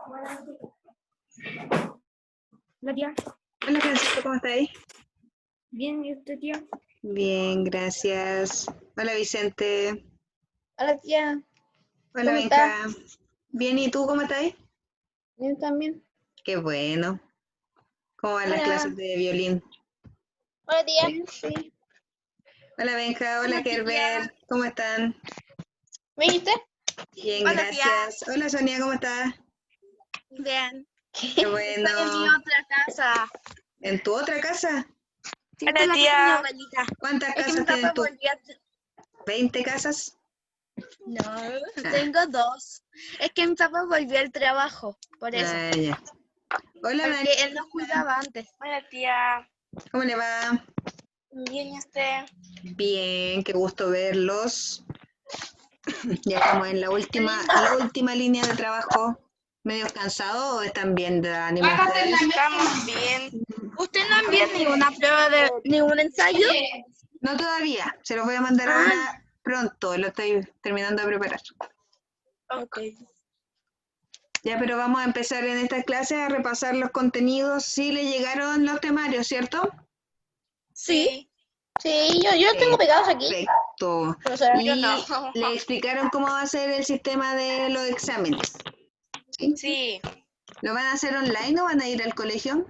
Hola, tía. Hola Francisco, ¿cómo estáis? Bien, ¿y usted, tía? Bien, gracias. Hola Vicente. Hola, tía. Hola ¿Cómo Benja. estás? Bien, ¿y tú cómo estáis? Bien, también. Qué bueno. ¿Cómo van las Hola. clases de violín? Hola, tía. Sí. Hola Benja, hola Hola, tía. Gerber, ¿cómo están? ¿Me dijiste? Bien, Hola, gracias. Hola Sonia, ¿cómo estás? Bien. Qué bueno. Estoy en mi otra casa. ¿En tu otra casa? Sí, hola, tía. Con mi abuelita. ¿Cuántas Es que mi casas papá tienes tú? volvió a... ¿20 casas? No, tengo 2. Es que mi papá volvió al trabajo, por eso. Ah, ya. Hola Dani, Porque él nos cuidaba antes. Hola tía, ¿cómo le va? bien y usted. Bien, qué gusto verlos. Ya estamos en la última línea de trabajo. ¿Medio cansados o están bien de ánimo ustedes? Estamos bien. ¿Usted no envió ninguna prueba de ningún ensayo? No todavía, se los voy a mandar ahora pronto, lo estoy terminando de preparar. Ok. Ya, pero vamos a empezar en esta clase a repasar los contenidos. Sí le llegaron los temarios, ¿cierto? Sí. Sí, yo los tengo pegados aquí. Perfecto. Profesora. Y Yo no. le explicaron cómo va a ser el sistema de los exámenes. ¿Sí? Sí, ¿Lo van a hacer online o van a ir al colegio?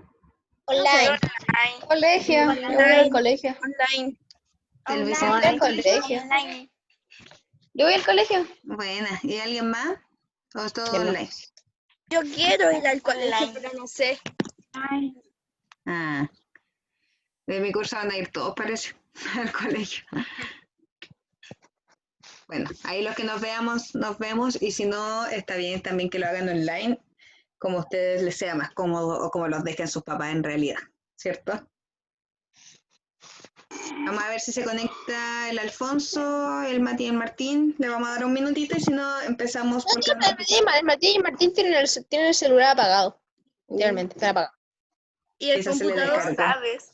Online. online. Colegio. Online. Yo voy al colegio. Online. ¿El Voy Vicente? al colegio. Online. Yo voy al colegio. Buena. ¿Y alguien más? ¿O es todo Yo no. online? Yo quiero ir al colegio, Online. pero no sé. Ah, de mi curso van a ir todos, parece, al colegio. Bueno, ahí los que nos veamos, nos vemos, y si no, está bien también que lo hagan online, como a ustedes les sea más cómodo o como los dejen sus papás en realidad, ¿cierto? Vamos a ver si se conecta el Alfonso, el Mati y el Martín. Le vamos a dar un minutito y si no, empezamos porque... Martín tiene el celular apagado. Literalmente, está apagado. ¿Y el Quizás se le computador? descargó. ¿Sabes?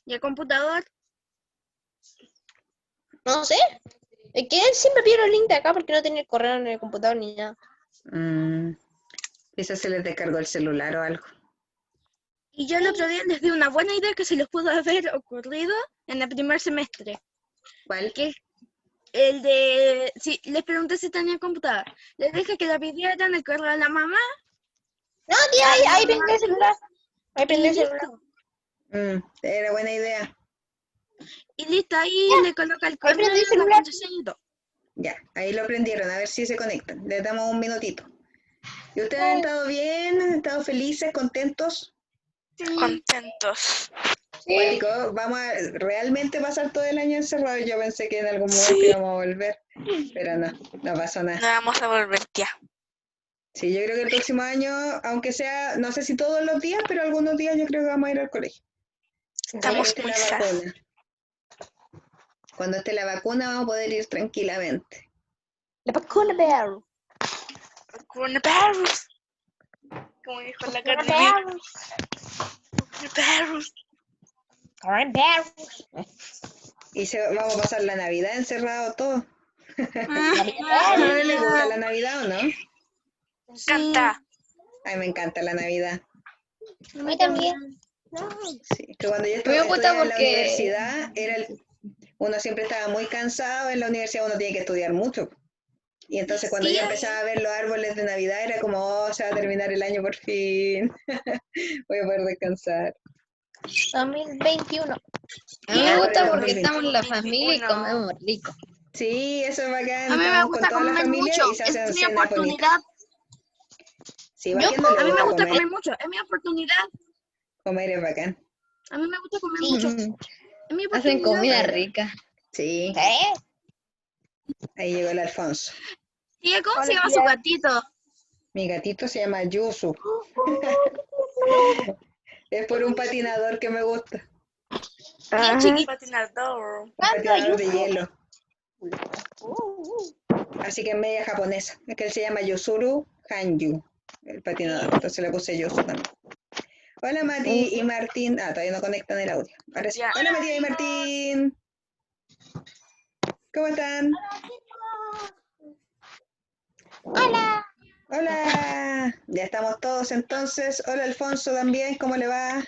¿Y el computador? No sé. Es que él siempre pide los links de acá porque no tiene el correo en el computador ni nada. Quizás se les descargó el celular o algo. Y yo el otro día les di una buena idea que se les pudo haber ocurrido en el primer semestre. ¿Cuál? Que el de... Sí, les pregunté si tenían computador. Les dije que le pidieran el correo de la mamá. No, tía, ahí prende el celular. Ahí prende Y el celular. listo. Era buena idea. Y listo, ahí le coloca el Ahí correo, prende el la celular. contraseña y todo. Ya, ahí lo prendieron, a ver si se conectan. Les damos un minutito. ¿Y ustedes han estado bien? ¿Han estado felices, contentos? Contentos. Sí. Cuático, vamos a realmente pasar todo el año encerrado. Yo pensé que en algún momento íbamos a volver, pero no pasó No nada. vamos a volver tía. Sí, yo creo que el próximo año, aunque sea, no sé si todos los días, pero algunos días yo creo que vamos a ir al colegio. Cuando Estamos esté la muy vacuna. Cuando esté la vacuna vamos a poder ir tranquilamente. La vacuna bear. Coronavirus. Como dijo la Cardi B. Coronavirus. Y vamos a pasar la Navidad encerrado todos. ¿A ustedes les gusta la Navidad o no? Me encanta. Ay, me encanta la Navidad. A mí también. Sí, que cuando yo A mí me gusta estudiaba en la porque... universidad, uno siempre estaba muy cansado. En la universidad uno tiene que estudiar mucho. Y entonces cuando yo empezaba a ver los árboles de Navidad era como, oh, se va a terminar el año por fin. Voy a poder descansar. 2021. A Y mí ya me por el gusta porque 2020. estamos en la familia y 21. comemos rico. Sí, eso es bacán. A mí me Estamos con gusta toda la comer familia mucho. y se Es hacen mi cenas bonitas. oportunidad. Sí, ¿a quién no le A mí me gusta gusta comer? comer mucho. Es mi oportunidad. Comer es bacán. A mí me gusta comer mucho. Es mi Hacen oportunidad. comida rica. Sí, ahí llegó el Alfonso. ¿Y cómo se llama su gatito? Mi gatito se llama Yusu. Es por un patinador que me gusta. Bien chiquito. Patinador. Un patinador de hielo. Así que es media japonesa. Es que él se llama Yusuru Hanyu, el patinador. Entonces le puse Yusu también. Hola Mati y Martín. Ah, todavía no conectan el audio. Ahora sí. Ya. Hola Mati y Martín. ¿Cómo están? Hola. Hola, ya estamos todos entonces. Hola Alfonso también, ¿cómo le va?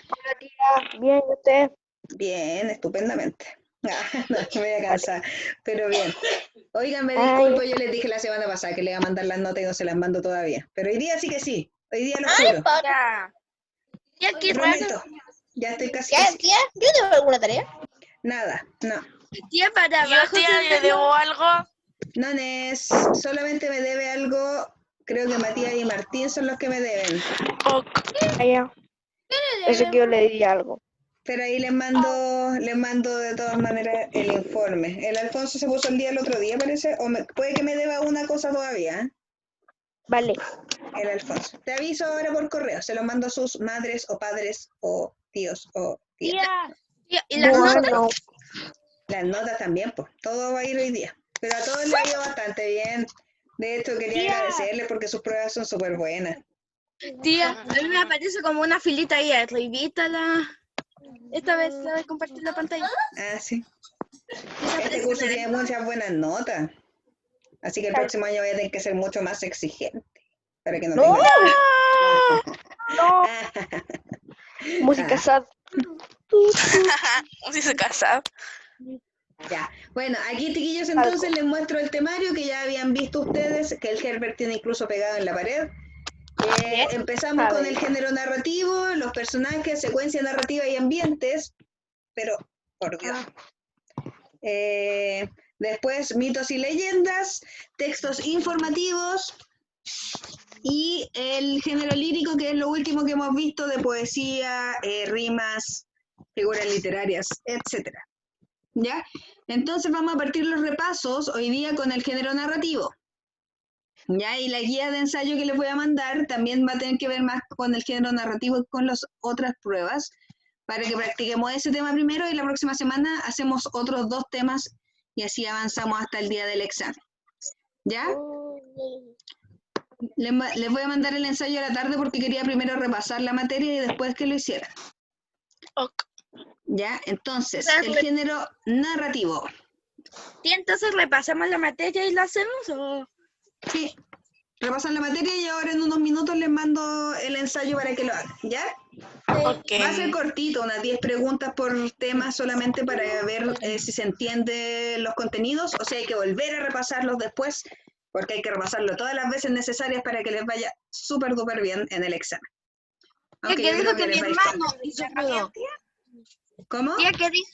Bien, ¿y usted? Bien, estupendamente. No, me voy a cansar, pero bien. Oigan, me Ay. disculpo, yo les dije la semana pasada que le iba a mandar las notas y no se las mando todavía. Pero hoy día sí que sí, hoy día lo juro. Ya. Ya, qué raro. Prometo, ya estoy casi. Tía, ¿yo tengo alguna tarea? Nada, no. Tía, para Yo, abajo. tía, se le ve debo algo. No, Nes, solamente me debe algo, creo que Matías y Martín son los que me deben. Ok. Ya. Pensé que yo le diría algo. Pero ahí les mando de todas maneras el informe. El Alfonso se puso el día el otro día, parece, puede que me deba una cosa todavía, ¿eh? Vale. El Alfonso. Te aviso ahora por correo, se lo mando a sus madres o padres o tíos o tías. Tía, y las Bueno. notas. Las notas también, pues, todo va a ir hoy día. Pero a todos les ha ido bastante bien. De hecho, quería agradecerles porque sus pruebas son súper buenas. Tía, a mí me aparece como una filita ahí arribita esta vez la de compartir la pantalla. Ah, sí. Esa Este aparece curso en el- tiene muchas buenas notas. Así que el próximo año voy a tener que ser mucho más exigente. Para que no ¡No! tengan. No. Música sad. Si se casa. Ya. Bueno, aquí, chiquillos, entonces les muestro el temario que ya habían visto ustedes, que el Herbert tiene incluso pegado en la pared. Empezamos A con ver. el género narrativo, los personajes, secuencia narrativa y ambientes, pero, por Dios. Después, mitos y leyendas, textos informativos y el género lírico, que es lo último que hemos visto de poesía, rimas, figuras literarias, etcétera. ¿Ya? Entonces vamos a partir los repasos hoy día con el género narrativo. ¿Ya? Y la guía de ensayo que les voy a mandar también va a tener que ver más con el género narrativo y con las otras pruebas, para que practiquemos ese tema primero y la próxima semana hacemos otros 2 temas y así avanzamos hasta el día del examen. ¿Ya? Les voy a mandar el ensayo a la tarde porque quería primero repasar la materia y después que lo hicieran. Ok. ¿Ya? Entonces, el género narrativo. Tía, entonces repasamos la materia y la hacemos o. Sí, repasan la materia y ahora en unos minutos les mando el ensayo para que lo hagan, ¿ya? Ok. Va a ser cortito, unas 10 preguntas por tema solamente para ver si se entiende los contenidos, o sea, hay que volver a repasarlos después, porque hay que repasarlo todas las veces necesarias para que les vaya súper duper bien en el examen. Aunque Tía, yo que creo dijo que mi les va a ir hermano todo. hizo todo. ¿Cómo? Tía, que dijo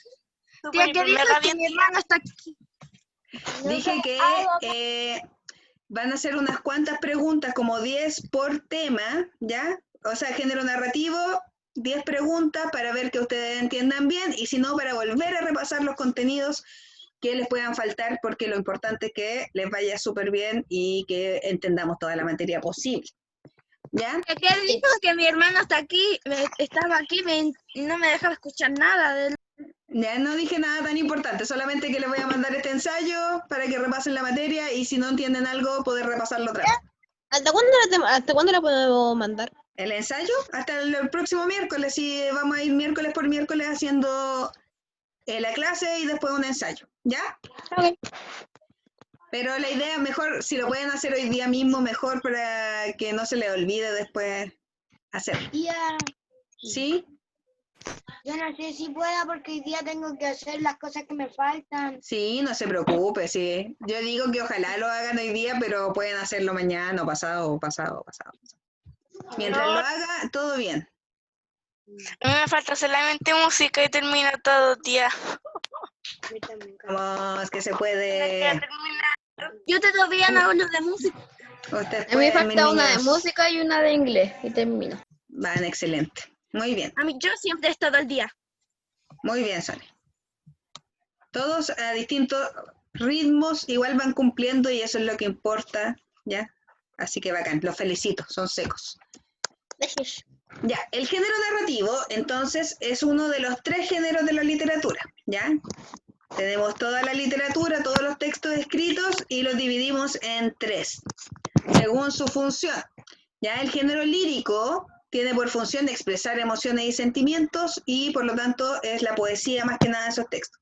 Super, que mega bien, mi tía. hermano está aquí. Dije que van a ser unas cuantas preguntas, como 10 por tema, ¿ya? O sea, género narrativo, 10 preguntas para ver que ustedes entiendan bien y si no, para volver a repasar los contenidos que les puedan faltar, porque lo importante es que les vaya súper bien y que entendamos toda la materia posible. ¿Ya? Tía, que dijo que mi hermano está aquí, estaba aquí y no me dejaba escuchar nada de él. Ya no dije nada tan importante, solamente que les voy a mandar este ensayo para que repasen la materia y si no entienden algo, poder repasarlo otra vez. ¿Hasta cuándo la podemos mandar? El ensayo hasta el próximo miércoles y vamos a ir miércoles por miércoles haciendo la clase y después un ensayo, ¿ya? Ok. Pero la idea mejor, si lo pueden hacer hoy día mismo, mejor para que no se les olvide después hacerlo. Tía, ¿Sí? yo no sé si pueda porque hoy día tengo que hacer las cosas que me faltan. Sí, no se preocupe, sí. Yo digo que ojalá lo hagan hoy día, pero pueden hacerlo mañana o pasado. Mientras lo haga, todo bien. A mí me falta solamente música y termina todo, tía. Vamos, que se Ya puede. termina. Yo todavía no hablo de música. Ustedes A mí me pueden, mis falta una de niños. música y una de inglés y termino. Van excelente. Muy bien. A mí yo siempre es todo el día. Muy bien, Sony. Todos a distintos ritmos igual van cumpliendo y eso es lo que importa, ¿ya? Así que bacán, los felicito, son secos. Ya, el género narrativo, entonces, es uno de los 3 géneros de la literatura, ¿ya? Tenemos toda la literatura, todos los textos escritos y los dividimos en 3, según su función. Ya, el género lírico tiene por función expresar emociones y sentimientos y, por lo tanto, es la poesía más que nada de esos textos.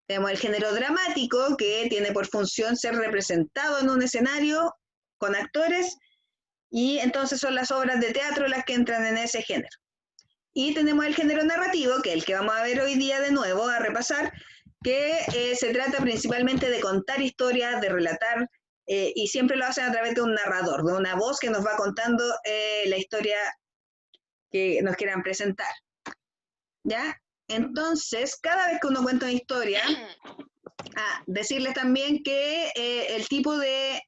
Tenemos el género dramático, que tiene por función ser representado en un escenario con actores Y entonces son las obras de teatro las que entran en ese género. Y tenemos el género narrativo, que es el que vamos a ver hoy día de nuevo, a repasar, que se trata principalmente de contar historias, de relatar, y siempre lo hacen a través de un narrador, de una voz que nos va contando la historia que nos quieran presentar. ¿Ya? Entonces, cada vez que uno cuenta una historia, decirles también que el tipo de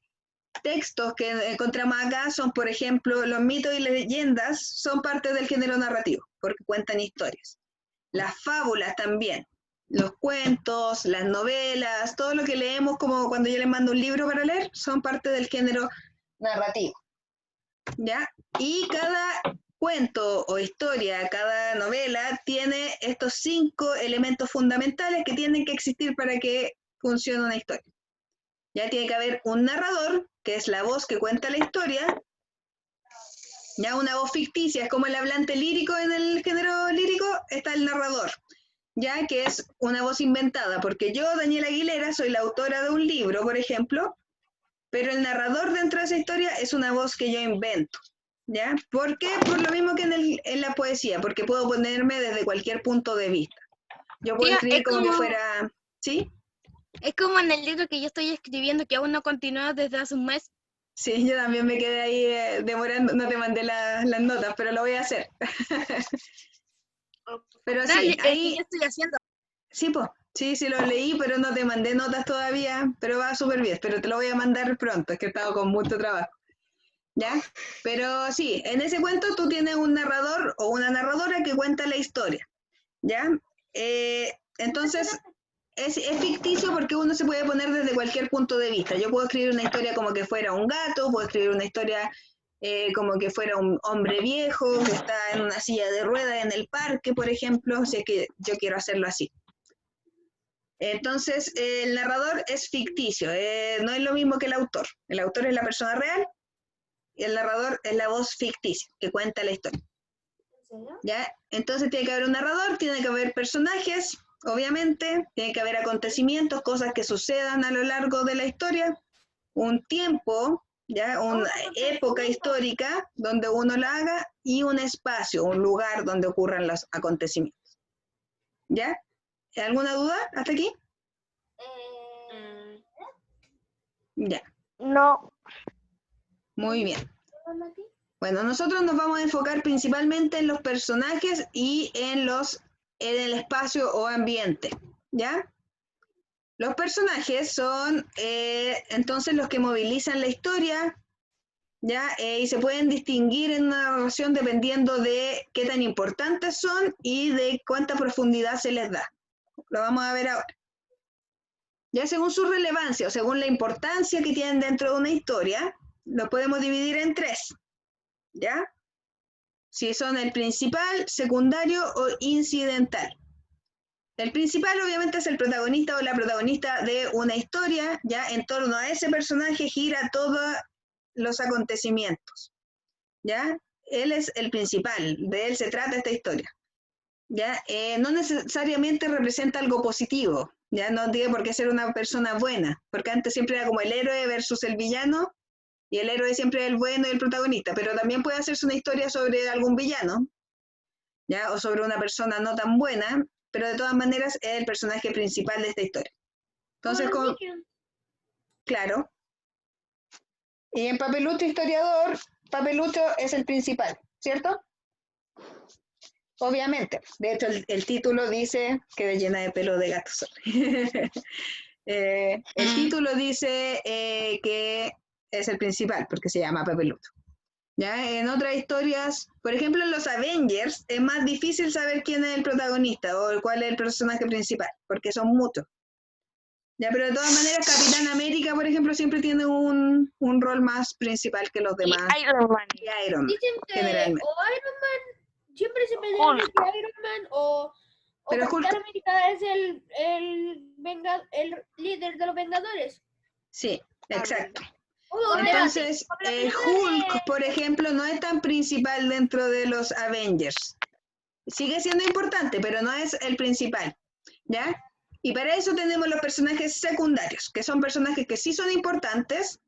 textos que encontramos acá son, por ejemplo, los mitos y leyendas son parte del género narrativo, porque cuentan historias. Las fábulas también, los cuentos, las novelas, todo lo que leemos como cuando yo les mando un libro para leer, son parte del género narrativo. ¿Ya? Y cada cuento o historia, cada novela tiene estos 5 elementos fundamentales que tienen que existir para que funcione una historia. Ya tiene que haber un narrador, que es la voz que cuenta la historia, ya una voz ficticia, es como el hablante lírico en el género lírico, está el narrador, ya que es una voz inventada, porque yo, Daniela Aguilera, soy la autora de un libro, por ejemplo, pero el narrador dentro de esa historia es una voz que yo invento, ¿ya? ¿Por qué? Por lo mismo que en la poesía, porque puedo ponerme desde cualquier punto de vista. Yo puedo Tía, escribir es como que como- fuera, ¿sí? Es como en el libro que yo estoy escribiendo, que aún no continúa desde hace un mes. Sí, yo también me quedé ahí demorando, no te mandé las notas, pero lo voy a hacer. Pero Dale, sí, el que ahí, yo estoy haciendo. sí, pues, sí, lo leí, pero no te mandé notas todavía, pero va súper bien, pero te lo voy a mandar pronto, es que he estado con mucho trabajo. ¿Ya? Pero sí, en ese cuento tú tienes un narrador o una narradora que cuenta la historia, ¿ya? Entonces, es ficticio porque uno se puede poner desde cualquier punto de vista. Yo puedo escribir una historia como que fuera un gato, puedo escribir una historia como que fuera un hombre viejo que está en una silla de ruedas en el parque, por ejemplo, si es que yo quiero hacerlo así. Entonces, el narrador es ficticio, no es lo mismo que el autor. El autor es la persona real y el narrador es la voz ficticia que cuenta la historia. ¿Ya? Entonces tiene que haber un narrador, tiene que haber personajes, obviamente, tiene que haber acontecimientos, cosas que sucedan a lo largo de la historia, un tiempo, ¿ya? Una época histórica donde uno la haga y un espacio, un lugar donde ocurran los acontecimientos. ¿Ya? ¿Alguna duda hasta aquí? Ya, No. muy bien. Bueno, nosotros nos vamos a enfocar principalmente en los personajes y en el espacio o ambiente, ¿ya? Los personajes son entonces los que movilizan la historia, ¿ya? Y se pueden distinguir en una narración dependiendo de qué tan importantes son y de cuánta profundidad se les da. Lo vamos a ver ahora. Ya según su relevancia o según la importancia que tienen dentro de una historia, lo podemos dividir en 3. ¿Ya? Si son el principal, secundario o incidental. El principal obviamente es el protagonista o la protagonista de una historia, ya en torno a ese personaje gira todos los acontecimientos, ¿ya? Él es el principal, de él se trata esta historia, ¿ya? No necesariamente representa algo positivo, ya no tiene por qué ser una persona buena, porque antes siempre era como el héroe versus el villano, y el héroe siempre es el bueno y el protagonista, pero también puede hacerse una historia sobre algún villano, ¿ya? O sobre una persona no tan buena, pero de todas maneras es el personaje principal de esta historia. Entonces, claro. Y en Papelucho Historiador, Papelucho es el principal, ¿cierto? Obviamente. De hecho, el título dice que llena de pelo de gato. El título dice que es el principal, porque se llama Papelucho. ¿Ya? En otras historias, por ejemplo en los Avengers, es más difícil saber quién es el protagonista o cuál es el personaje principal, porque son muchos. ¿Ya? Pero de todas maneras, Capitán América, por ejemplo, siempre tiene un rol más principal que los demás. Y Iron Man. Y Iron Man, Dicen que generalmente. o Iron Man, siempre se pelean Hulk. entre Iron Man o Pero Capitán Hulk- América es el líder de los Vengadores. Sí, exacto. O sea, Entonces, como la película de- Hulk, por ejemplo, no es tan principal dentro de los Avengers. Sigue siendo importante, pero no es el principal, ¿ya? Y para eso tenemos los personajes secundarios, que son personajes que sí son importantes,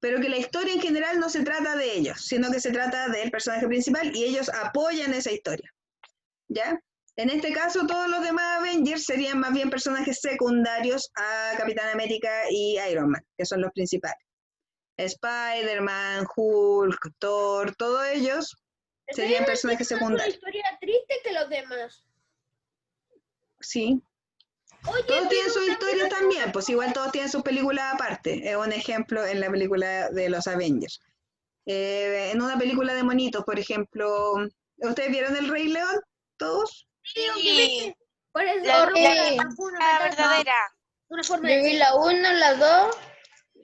pero que la historia en general no se trata de ellos, sino que se trata del personaje principal y ellos apoyan esa historia, ¿ya? En este caso, todos los demás Avengers serían más bien personajes secundarios a Capitán América y Iron Man, que son los principales. Spider-Man, Hulk, Thor, todos ellos serían personajes Una secundarios. historia triste que los demás. Sí. Oye, Todos tienen pero sus historias también, pues igual todos tienen sus películas aparte. Es un ejemplo en la película de los Avengers. En una película de monitos, por ejemplo, ¿ustedes vieron El Rey León? ¿Todos? Sí, por eso la, no la- me- la verdadera. una forma Yo de vi decir. la 1, la 2,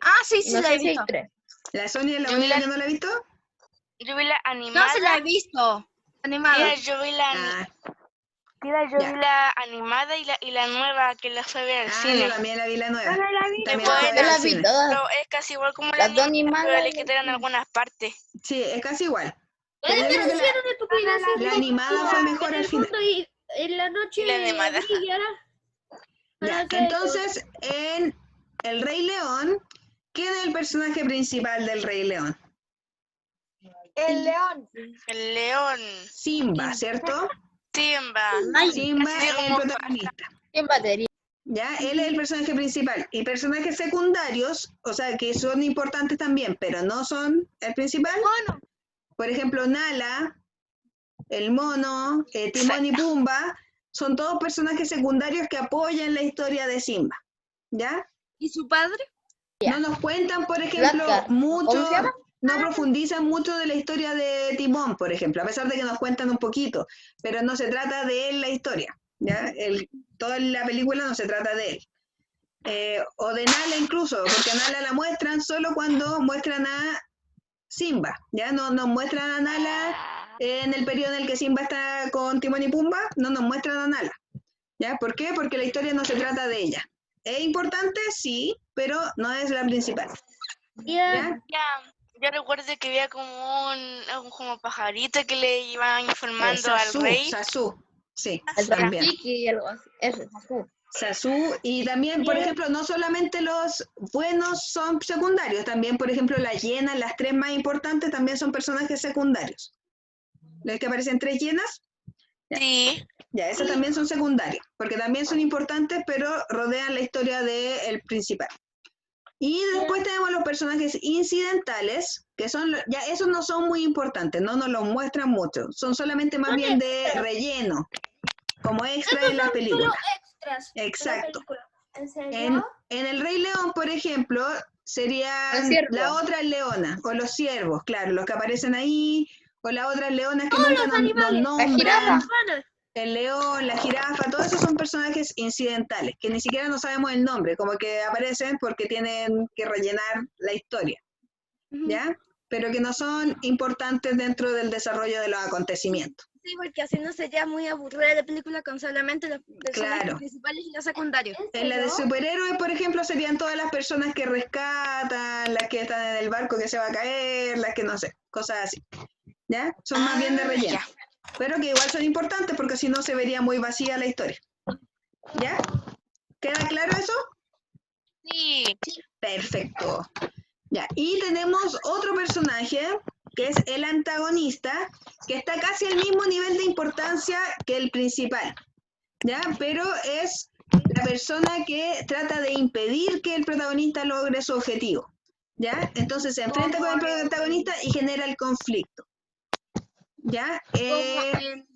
Ah, sí, sí, no la sé he si hay visto. 3. ¿La Sonia es la Yo vi única la- que no la ha visto? Yo vi la No, animada. se la he visto. Animada. Mira, yo vi la, Ah, mira, yo ya. vi la animada y la nueva que la fue a ver al yo cine. también la vi la nueva. Yo no la vi. También la fui a Yo ver Yo al la vi cine. todas. Pero es casi igual como la Las dos animada, pero animadas. le quitaron algunas partes. Sí, es casi igual. Oye, Pero yo pero creo que hicieron estupideces. la animada fue mejor En al el final. fondo y en la noche Y la animada. brillará. Ya, Ahora sé- entonces, en El Rey León, ¿quién es el personaje principal del Rey León? El león. El león, Simba, ¿cierto? Simba. Simba Así es el como- protagonista. En batería. ¿Ya? Él es el personaje principal. Y personajes secundarios, o sea, que son importantes también, pero no son el principal. Por ejemplo, Nala, el mono, Timón y Pumba, son todos personajes secundarios que apoyan la historia de Simba. ¿Ya? ¿Y su padre? No nos cuentan, por ejemplo, Blackguard. mucho, ¿Cómo se llama? no profundizan mucho de la historia de Timón, por ejemplo, a pesar de que nos cuentan un poquito, pero no se trata de él la historia, ¿ya? Toda la película no se trata de él. O de Nala incluso, porque a Nala la muestran solo cuando muestran a Simba, ¿ya? No nos muestran a Nala en el periodo en el que Simba está con Timón y Pumba, no nos muestran a Nala, ¿ya? ¿Por qué? Porque la historia no se trata de ella. ¿Es importante? Sí, pero no es la principal. ¿Ya? Ya recuerdo que había como un como pajarito que le iban informando al rey. Sasu, sí, El también. Rafiki y algo así. Eso, Sasu. Sasu, y también, por ejemplo, no solamente los buenos son secundarios, también, por ejemplo, las hienas, las tres más importantes, también son personajes secundarios. ¿Ves que aparecen tres hienas? Sí. Ya, esas también son secundarias, porque también son importantes, pero rodean la historia del principal. Y después tenemos los personajes incidentales, que son, ya esos no son muy importantes, no nos los muestran mucho, son solamente más bien de relleno, como extra en las películas. Extras. Exacto. ¿En serio? En El Rey León, por ejemplo, serían Los ciervos. la otra leona, o los ciervos, claro, los que aparecen ahí, o las otras leonas que nunca nos La nombran. jirafa. El león, la jirafa, todos esos son personajes incidentales, que ni siquiera no sabemos el nombre, como que aparecen porque tienen que rellenar la historia, ¿ya? Pero que no son importantes dentro del desarrollo de los acontecimientos. Sí, porque así no sería muy aburrida la película con solamente los personajes Claro. principales y los secundarios. En la de superhéroes, por ejemplo, serían todas las personas que rescatan, las que están en el barco que se va a caer, las que no sé, cosas así, ¿ya? Son más bien de relleno. Ya. Pero que igual son importantes porque si no se vería muy vacía la historia. ¿Ya? ¿Queda claro eso? Sí. Perfecto. Ya, y tenemos otro personaje que es el antagonista, que está casi al mismo nivel de importancia que el principal, ¿ya? Pero es la persona que trata de impedir que el protagonista logre su objetivo, ¿ya? Entonces se enfrenta con el protagonista y genera el conflicto, ¿ya? Como en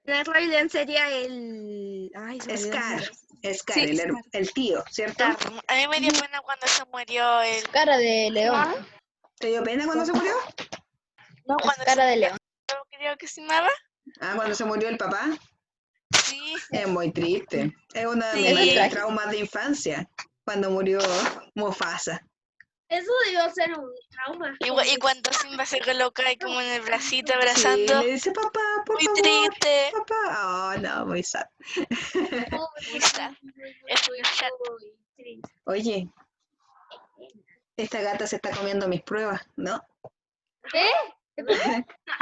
el Rey León sería el... Ay, se me olvidó el Scar, nombre. Scar, Sí, el tío, ¿cierto? A mí me dio pena cuando se murió el... Cara de león. ¿Te dio pena cuando se murió? No, Es cuando cara se de león. murió, creo que se llamaba. Ah, cuando se murió el papá. Sí. Es muy triste. Es uno de Sí. mis Es trágico. traumas de infancia, cuando murió Mufasa. Eso debió ser un trauma. Y cuando Simba se coloca ahí como en el bracito Sí, abrazando. le dice, papá, por Muy favor, triste. papá. Oh, no, muy sad. Muy sad. Es muy sad. Oye, esta gata se está comiendo mis pruebas, ¿no? ¿Eh?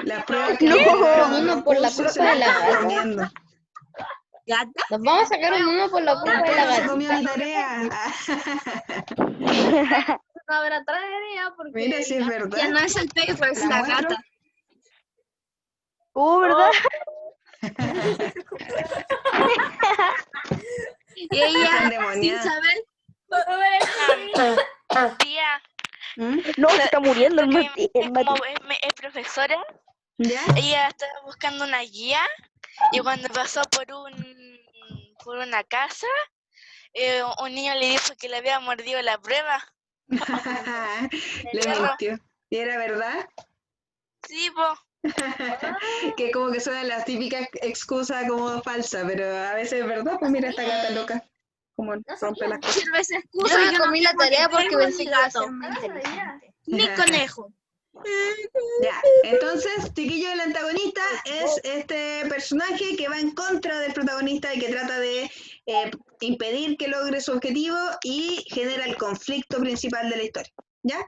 Las pruebas que No, me entregaron uno los por la cursos se culpa las de la está gata. comiendo. ¿Gata? Nos vamos a sacar un 1 por la culpa El de la perro se comió gatita. mi tarea. no habrá tarea porque... Mira, si es Ya verdad. no es el perro, es ¿La la muestro? gata. ¿Verdad? Y Está ella, sin endemoniada. saber, Tía, ¿Mm? No, se está muriendo el siento Mati. que El Mati. como es profesora, ¿Ya? ella estaba buscando una guía y cuando pasó por una casa, un niño le dijo que le había mordido la prueba. Le perro. mintió. ¿Y era verdad? Sí, po. Que como que suena la típica excusa como falsa, pero a veces es verdad, pues mira esta gata loca, como rompe las cosas. sirve esa Yo excusa. me Yo comí no la tengo ni tarea porque perro pensé ni que iba a gato, ser muy inteligente. ni conejo. Ya, entonces, chiquillo, el antagonista es este personaje que va en contra del protagonista y que trata de impedir que logre su objetivo y genera el conflicto principal de la historia, ¿ya?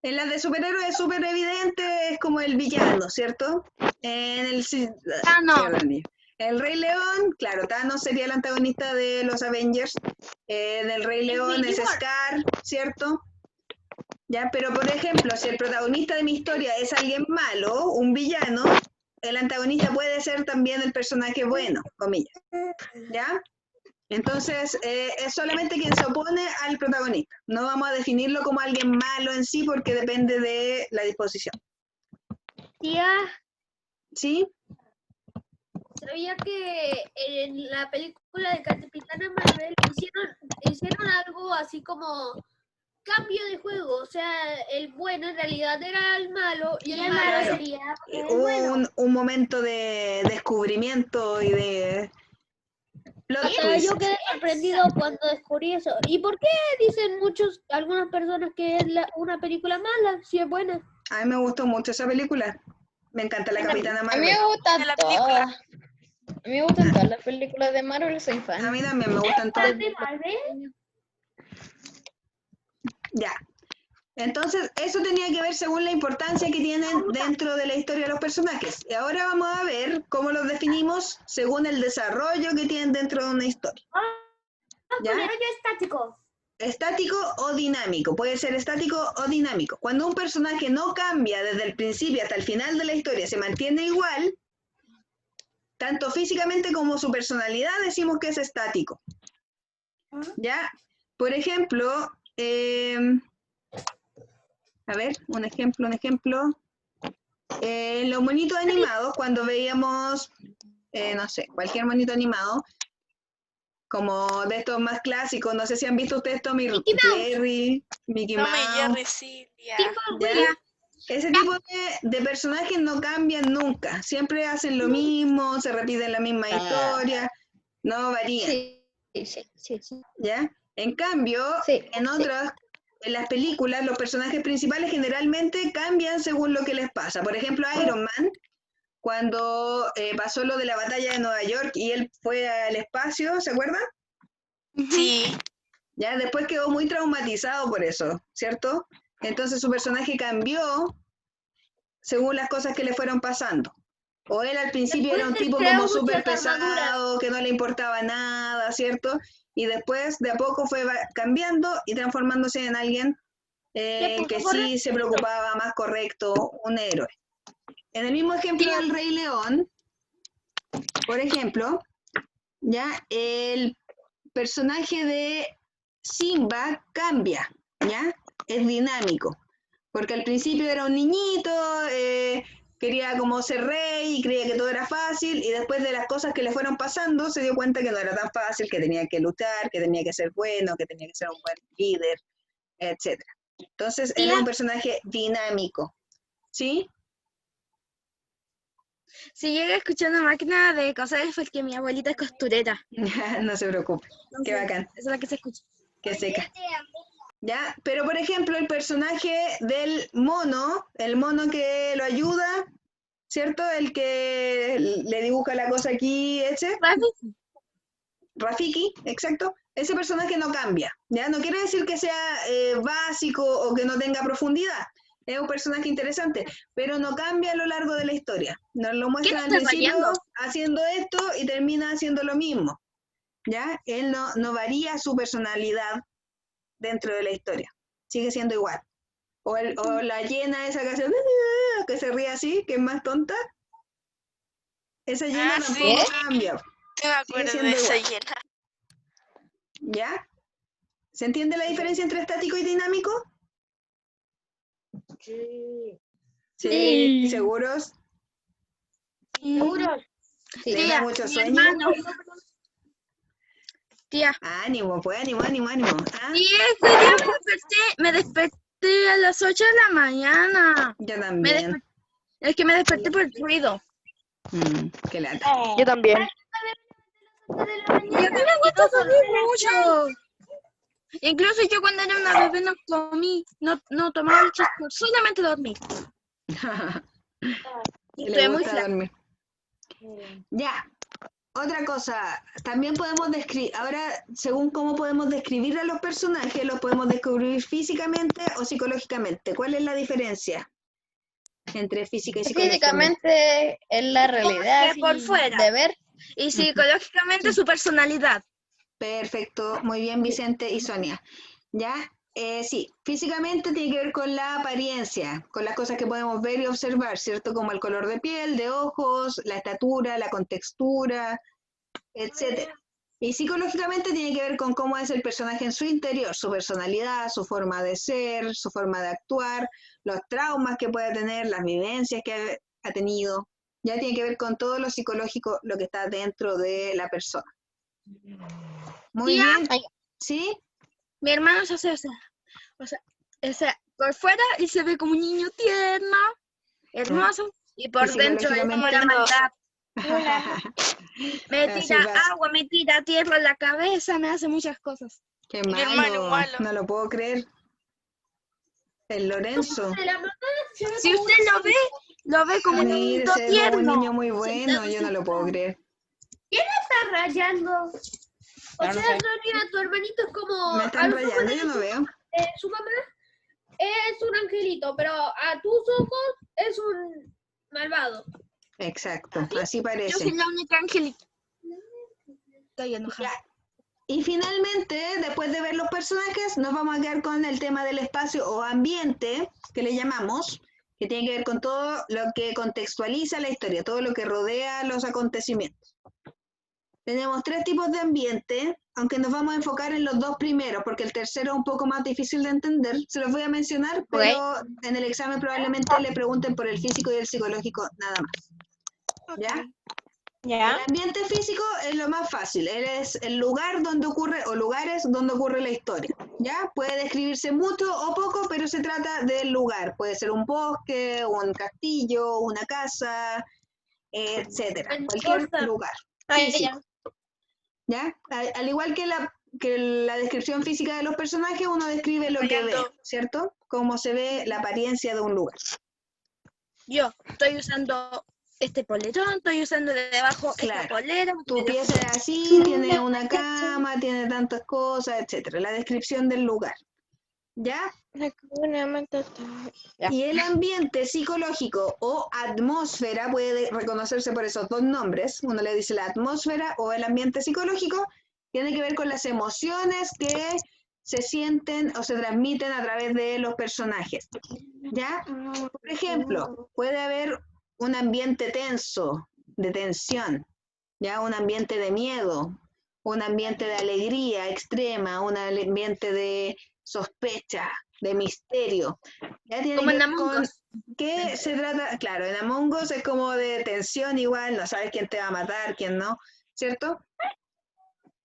En las de superhéroes es súper evidente, es como el villano, ¿cierto? En el... Thanos. El Rey León, claro, Thanos sería el antagonista de los Avengers. En el Rey León es Scar, ¿cierto? Ya, pero por ejemplo, si el protagonista de mi historia es alguien malo, un villano, el antagonista puede ser también el personaje bueno, comillas. ¿Ya? Entonces, es solamente quien se opone al protagonista. No vamos a definirlo como alguien malo en sí porque depende de la disposición. Tía, ¿Sí? sabía que en la película de Capitana Marvel hicieron algo así como cambio de juego. O sea, el bueno en realidad era el malo y el malo Claro. sería el Hubo bueno. un momento de descubrimiento y de plot Hasta twist. yo quedé sorprendido cuando descubrí eso. ¿Y por qué dicen algunas personas que es una película mala, si es buena? A mí me gustó mucho esa película. Me encanta la Capitana A mí Marvel. me gustan De la todas. película. A mí me gustan todas las películas de Marvel, soy A fan. mí también me gustan todas. ¿De Marvel? Ya. Entonces, eso tenía que ver según la importancia que tienen dentro de la historia de los personajes. Y ahora vamos a ver cómo los definimos según el desarrollo que tienen dentro de una historia. ¿Ya? Desarrollo estático. Estático o dinámico. Puede ser estático o dinámico. Cuando un personaje no cambia desde el principio hasta el final de la historia, se mantiene igual, tanto físicamente como su personalidad, decimos que es estático. ¿Ya? Por ejemplo, a ver, un ejemplo. Los monitos animados, cuando veíamos, no sé, cualquier monito animado, como de estos más clásicos, no sé si han visto ustedes Tommy Jerry, Mickey Tom y Mouse. Jerry, sí, tía. ¿Ya? Ese tipo de personajes no cambian nunca, siempre hacen lo mismo, se repiten la misma historia, no varían, Sí. ¿ya? En cambio, Sí, en las películas, los personajes principales generalmente cambian según lo que les pasa. Por ejemplo, Iron Man, cuando pasó lo de la batalla de Nueva York y él fue al espacio, ¿se acuerdan? Sí. Ya, después quedó muy traumatizado por eso, ¿cierto? Entonces su personaje cambió según las cosas que le fueron pasando. O él al principio era un tipo como súper pesado, que no le importaba nada, ¿cierto? Y después de a poco fue cambiando y transformándose en alguien que sí se preocupaba, más correcto, un héroe. En el mismo ejemplo del Rey León, por ejemplo, ya el personaje de Simba cambia, ¿ya? Es dinámico, porque al principio era un niñito, quería como ser rey y creía que todo era fácil, y después de las cosas que le fueron pasando, se dio cuenta que no era tan fácil, que tenía que luchar, que tenía que ser bueno, que tenía que ser un buen líder, etc. Entonces, él es un personaje dinámico, ¿sí? Si llega a escuchar una máquina de coser es porque mi abuelita es costurera. No se preocupe, qué bacán, Esa es la que se escucha. qué seca. ¿Ya? Pero, por ejemplo, el personaje del mono, el mono que lo ayuda, ¿cierto? El que le dibuja la cosa aquí, ese. Rafiki, exacto. Ese personaje no cambia, ¿ya? No quiere decir que sea básico o que no tenga profundidad. Es un personaje interesante, pero no cambia a lo largo de la historia. Nos lo muestran al principio haciendo esto y termina haciendo lo mismo, ¿ya? Él no varía su personalidad dentro de la historia. sigue siendo igual. O la llena esa canción que se ríe así, que es más tonta. Esa llena Ah, tampoco sí. cambia. Sí me acuerdo siendo de esa igual. llena. ¿Ya? ¿Se entiende la diferencia entre estático y dinámico? Sí. Sí, ¿seguros? ¿Seguros? Sí. ¿Les da Tía, mucho mi sueño? hermano. Tía, Ánimo, pues, ánimo. ¿Ah? y ese día me desperté a las 8 de la mañana. Yo Me también. desperté, es que me desperté por el ruido. Qué lata. Yo también. Y a mí me gusta dormir mucho. Incluso yo cuando era una bebé no tomaba leche por solamente dormir. Y Le estoy muy gusta flaca. dormir. Ya. Otra cosa, también podemos describir, ahora según cómo podemos describir a los personajes, los podemos describir físicamente o psicológicamente. ¿Cuál es la diferencia entre física y psicológicamente? Físicamente es la realidad por fuera. de ver. Y psicológicamente su personalidad. Perfecto, muy bien Vicente y Sonia. ¿Ya? Sí, físicamente tiene que ver con la apariencia, con las cosas que podemos ver y observar, ¿cierto? Como el color de piel, de ojos, la estatura, la contextura, etcétera. Y psicológicamente tiene que ver con cómo es el personaje en su interior, su personalidad, su forma de ser, su forma de actuar, los traumas que puede tener, las vivencias que ha tenido. Ya tiene que ver con todo lo psicológico, lo que está dentro de la persona. Muy Tía, bien. Ay. ¿Sí? mi hermano se hace o sea, por fuera él se ve como un niño tierno, hermoso, y por Y dentro es como la psicológicamente- maldad. Me Así tira pasa. agua, me tira tierra en la cabeza, me hace muchas cosas. Qué Mi hermano malo, igual. no lo puedo creer. El Lorenzo. De la mamá se ve Si como usted lo ve como un Mire, niñito se ve como un tierno. niño muy bueno, yo no lo puedo creer. está rayando. O No, no sea, sé. Sonia, tu hermanito es como. Me a están los ojos rayando, de yo no veo. su mamá es un angelito, pero a tus ojos es un malvado. Exacto, así Yo parece. soy la única angelita. Estoy enojada. Ya. Y finalmente, después de ver los personajes, nos vamos a quedar con el tema del espacio o ambiente, que le llamamos, que tiene que ver con todo lo que contextualiza la historia, todo lo que rodea los acontecimientos. Tenemos 3 tipos de ambiente, aunque nos vamos a enfocar en los 2 primeros, porque el tercero es un poco más difícil de entender. Se los voy a mencionar, pero en el examen probablemente le pregunten por el físico y el psicológico nada más. ¿Ya? ¿Ya? El ambiente físico es lo más fácil, es el lugar donde ocurre o lugares donde ocurre la historia. ¿Ya? Puede describirse mucho o poco, pero se trata del lugar. Puede ser un bosque, un castillo, una casa, etcétera. Cualquier Mendoza. lugar Ay, físico. ya. ¿Ya? Al igual que la descripción física de los personajes, uno describe lo que ve, Rayando. ¿cierto? Cómo se ve la apariencia de un lugar. Yo estoy usando este polerón, estoy usando de debajo Claro. esta polera. Tu pieza es así, tiene una cama, tiene tantas cosas, etcétera. La descripción del lugar. ¿Ya? Ya. Y el ambiente psicológico o atmósfera puede reconocerse por esos 2 nombres. Uno le dice la atmósfera o el ambiente psicológico. Tiene que ver con las emociones que se sienten o se transmiten a través de los personajes. ¿Ya? Por ejemplo, puede haber un ambiente tenso, de tensión, ¿ya? Un ambiente de miedo, un ambiente de alegría extrema, un ambiente de sospecha, de misterio. ¿Ya? Tiene Como que en ver Among con Us. qué se trata. Claro, en Among Us es como de tensión igual, no sabes quién te va a matar, quién no, ¿cierto?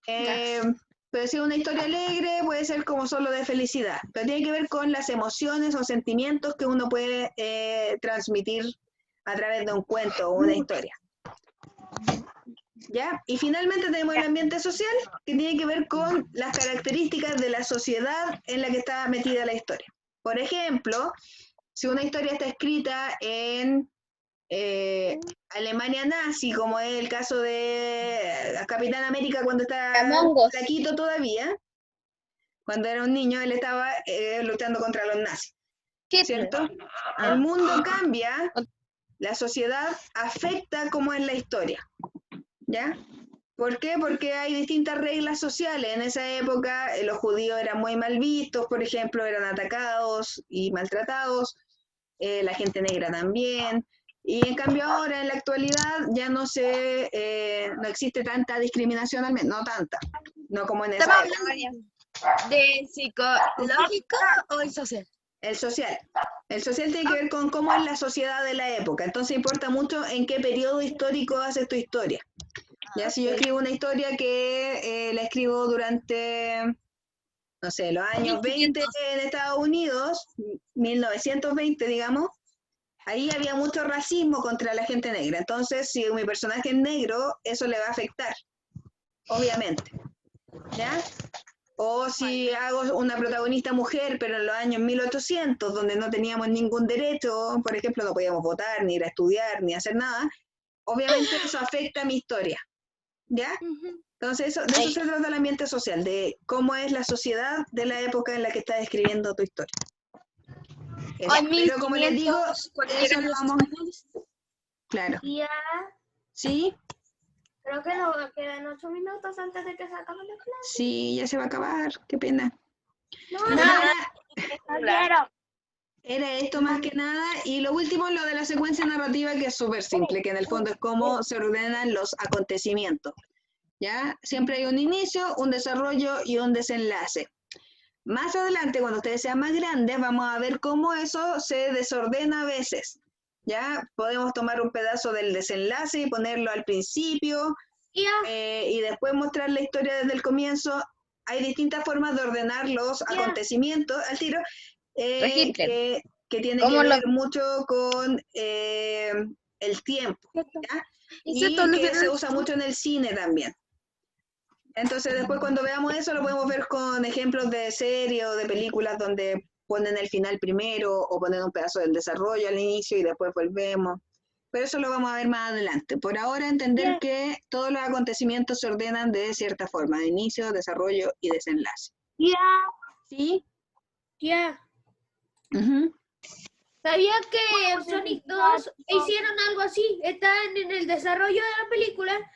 Puede ser una historia alegre, puede ser como solo de felicidad, pero tiene que ver con las emociones o sentimientos que uno puede transmitir a través de un cuento o una historia. ¿Ya? Y finalmente tenemos el ambiente social, que tiene que ver con las características de la sociedad en la que está metida la historia. Por ejemplo, si una historia está escrita en Alemania nazi, como es el caso de Capitán América cuando está Among Us. flaquito todavía, cuando era un niño, él estaba luchando contra los nazis, ¿cierto? El mundo cambia, la sociedad afecta cómo es la historia, ¿ya? ¿Por qué? Porque hay distintas reglas sociales. En esa época los judíos eran muy mal vistos, por ejemplo, eran atacados y maltratados, la gente negra también. Y en cambio ahora, en la actualidad, ya no existe tanta discriminación, al menos, no tanta, no como en esa ¿Estamos época. hablando de psicológico o el social? El social. El social tiene que ver con cómo es la sociedad de la época. Entonces importa mucho en qué periodo histórico haces tu historia. Ya si yo escribo una historia que la escribo durante, no sé, los años 20 en Estados Unidos, 1920, digamos, ahí había mucho racismo contra la gente negra. Entonces, si mi personaje es negro, eso le va a afectar, obviamente. ¿Ya? O si hago una protagonista mujer, pero en los años 1800, donde no teníamos ningún derecho, por ejemplo, no podíamos votar, ni ir a estudiar, ni hacer nada, obviamente eso afecta a mi historia. ¿Ya? Entonces, de eso se trata el ambiente social, de cómo es la sociedad de la época en la que estás escribiendo tu historia. Eso. Pero como les digo, eso lo vamos... Claro. Ya, ¿Sí? creo que nos quedan 8 minutos antes de que se acabe la clase. Sí, ya se va a acabar. Qué pena. Era esto más que nada. Y lo último, lo de la secuencia narrativa, que es súper simple, que en el fondo es cómo se ordenan los acontecimientos. ¿Ya? Siempre hay un inicio, un desarrollo y un desenlace. Más adelante, cuando ustedes sean más grandes, vamos a ver cómo eso se desordena a veces. ¿Ya? Podemos tomar un pedazo del desenlace y ponerlo al principio, y después mostrar la historia desde el comienzo. Hay distintas formas de ordenar los acontecimientos al tiro, que tiene que ver mucho con el tiempo, ¿ya? Y que se usa mucho en el cine también. Entonces después cuando veamos eso lo podemos ver con ejemplos de series o de películas donde ponen el final primero o ponen un pedazo del desarrollo al inicio y después volvemos. Pero eso lo vamos a ver más adelante. Por ahora entender que todos los acontecimientos se ordenan de cierta forma, de inicio, desarrollo y desenlace. ¿Sí? ¿Sabía que en Sonic 2 hicieron algo así? Están en el desarrollo de la película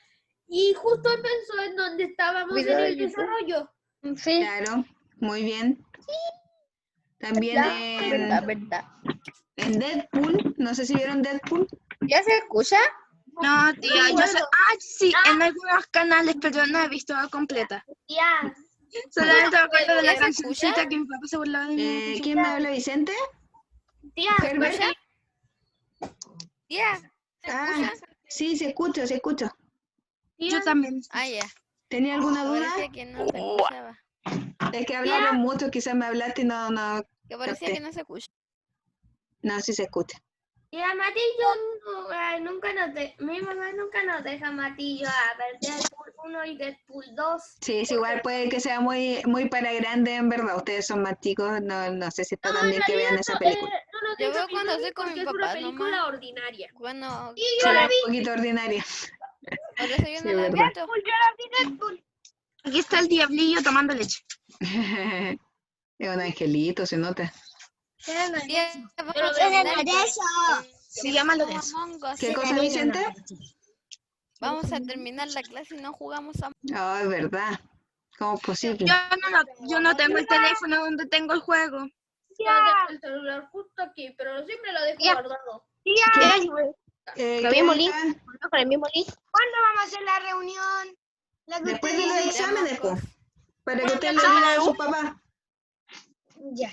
y justo pensó en donde estábamos en el desarrollo. Sí, Claro, muy bien. También en Deadpool, no sé si vieron Deadpool. ¿ya se escucha? No, tía, yo sé. Sí, en algunos canales, pero no he visto la completa. Ya. Solamente me acuerdo de la ¿Ya se cancioncita escucha? que mi papá se burlaba de mí. ¿Quién me habla, Vicente? Tía, ¿Herbert? Ya. ¿Se Ah, escucha? sí, se escucha, se escucha. Yo también. Ah, ya. ¿Tenía alguna duda? Parecía que no se escuchaba. Es que hablaron mucho, quizás me hablaste y no, Que parecía capté. que no se escucha. No, sí se escucha. tía, Mati, yo nunca mi mamá nunca nos deja Mati y yo a ver Deadpool 1 y Deadpool 2. Sí, es igual, puede que sea muy, muy para grande, en verdad. Ustedes son más chicos, no sé si está tan bien que vean esa película. No nos Yo deja veo cuando mami estoy con porque mi es una papá película nomás. ordinaria. Bueno, Sí, un poquito ordinaria. por eso yo Sí, no la he verdad. visto. Aquí está el diablillo tomando leche. Es un angelito, se nota. Tía, vamos Pero a terminar Se llama Lorenzo. Among Us. ¿Qué cosa, Vicente? Vamos a terminar la clase y no jugamos a... Oh, es verdad. ¿Cómo es posible? Yo no tengo el teléfono donde tengo el juego. Yo dejo el celular justo aquí, pero siempre lo dejo guardado. Lo mismo link. Cata? Con el mismo link. ¿Cuándo vamos a hacer la reunión? La que Después ustedes de los dicen. exámenes, pues. Para que ustedes le digan a sus papás. Ya.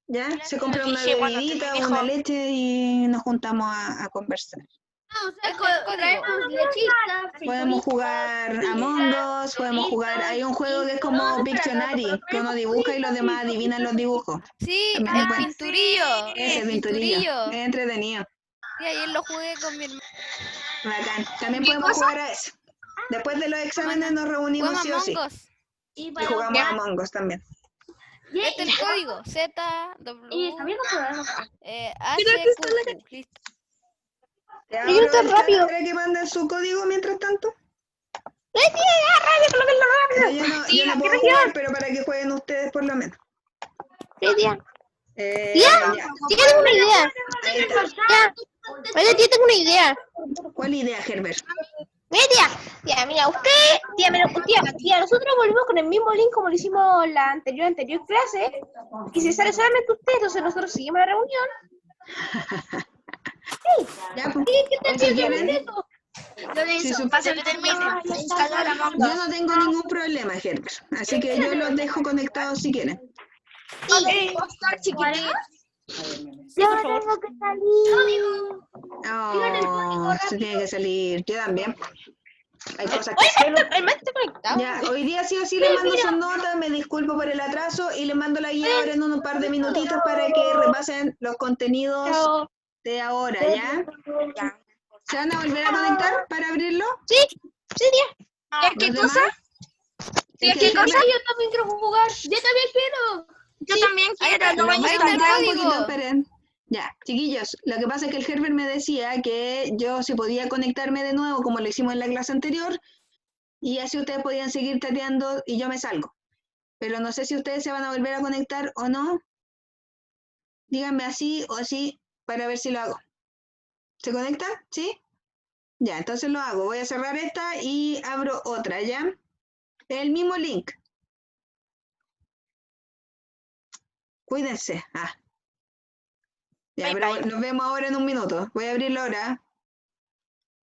¿Ya? Mira, Se te compra lo una dije cuando bebidita, te dijo. una leche y nos juntamos a conversar. O sea, Este es el código. traemos lechita, Podemos jugar Among Us, podemos jugar... Hay un juego que es como Pictionary, que uno dibuja y los demás adivinan los dibujos. Sí, También el es bueno. pinturillo. Ese es pinturillo. Es entretenido. Sí, ayer lo jugué con mi hermano. Bacán. También podemos jugar a eso. Después de los exámenes nos reunimos Jugamos sí o sí. Among Us. y Y jugamos a Among Us también. Este es el código. Z, Y W, también nos podemos HQQ. Listo. Ya, Yo estoy aprovecha rápido. para que manden su código mientras tanto. rápido. Pero yo no puedo jugar, pero para que jueguen ustedes por lo menos. Sí, tía. Ya. Tía, tengo una idea. Ahí está. Tía, oye, tía, tengo una idea. ¿Cuál idea, Herbert? Tía, mira, tía, nosotros volvimos con el mismo link como lo hicimos la anterior clase, y si sale solamente usted, entonces nosotros seguimos la reunión. Ya, pues. ¿Qué Si quieren, Lorenzo, si su- pasa que termine. instalar Among yo Us. no tengo ningún problema, Herbert. Así que yo los dejo conectados si quieren. ¿Puedo estar chiquitín? Yo tengo que salir. Oh, se tiene que salir. Yo también. Hay cosas que hacer. El maestro está conectado. Ya, hoy día sí o sí le mando sus notas, me disculpo por el atraso y le mando la guía ahora en un par de minutitos para que repasen los contenidos Chao. de ahora, ¿ya? Ya. ¿Se van a volver a conectar para abrirlo? Sí, tía. ¿Qué ¿Los cosa? demás? Sí, Es que ¿qué Herbert- cosa? Yo también quiero jugar. Yo también quiero. Yo también quiero, no voy a ahí estar. está el un poquito, código. esperen. Ya, chiquillos, lo que pasa es que el Herbert me decía que yo si podía conectarme de nuevo como lo hicimos en la clase anterior y así ustedes podían seguir tateando y yo me salgo. Pero no sé si ustedes se van a volver a conectar o no. Díganme así o así para ver si lo hago. ¿Se conecta? ¿Sí? Ya, entonces lo hago. Voy a cerrar esta y abro otra, ¿ya? El mismo link. Cuídense. Ya, Bye, pero bye. nos vemos ahora en un minuto. Voy a abrirlo ahora.